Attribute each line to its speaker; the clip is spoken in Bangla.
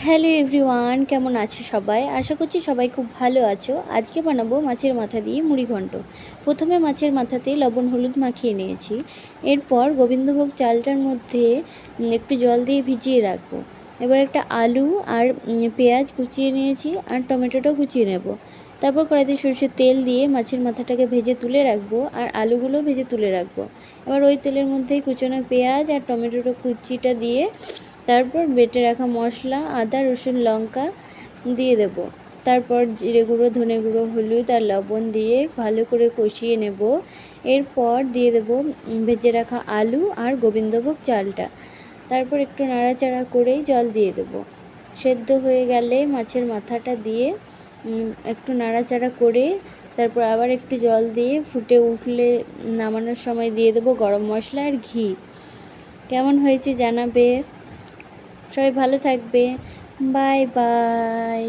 Speaker 1: হ্যালো এভরিওয়ান, কেমন আছো সবাই? আশা করছি সবাই খুব ভালো আছো। আজকে বানাবো মাছের মাথা দিয়ে মুড়ি ঘন্ট। প্রথমে মাছের মাথাতে লবণ হলুদ মাখিয়ে নিয়েছি। এরপর গোবিন্দভোগ চালটার মধ্যে একটু জল দিয়ে ভিজিয়ে রাখবো। এবার একটা আলু আর পেঁয়াজ কুচিয়ে নিয়েছি, আর টমেটোটাও কুচিয়ে নেব। তারপর কড়াইতে সরষের তেল দিয়ে মাছের মাথাটাকে ভেজে তুলে রাখবো, আর আলুগুলো ভেজে তুলে রাখবো। এবার ওই তেলের মধ্যেই কুচানো পেঁয়াজ আর টমেটোটা কুচিটা দিয়ে তারপর বেটে রাখা মশলা আদা রসুন লঙ্কা দিয়ে দেব। তারপর জিরে গুঁড়ো ধনে গুঁড়ো হলুদ আর লবণ দিয়ে ভালো করে কষিয়ে নেব। এরপর দিয়ে দেব ভেজে রাখা আলু আর গোবিন্দভোগ চালটা। তারপর একটু নাড়াচাড়া করেই জল দিয়ে দেব। সেদ্ধ হয়ে গেলে মাছের মাথাটা দিয়ে একটু নাড়াচাড়া করে তারপর আবার একটু জল দিয়ে ফুটে উঠলে নামানোর সময় দিয়ে দেবো গরম মশলা আর ঘি। কেমন হয়েছে জানাবে। সবাই ভালো থাকবে। Bye bye.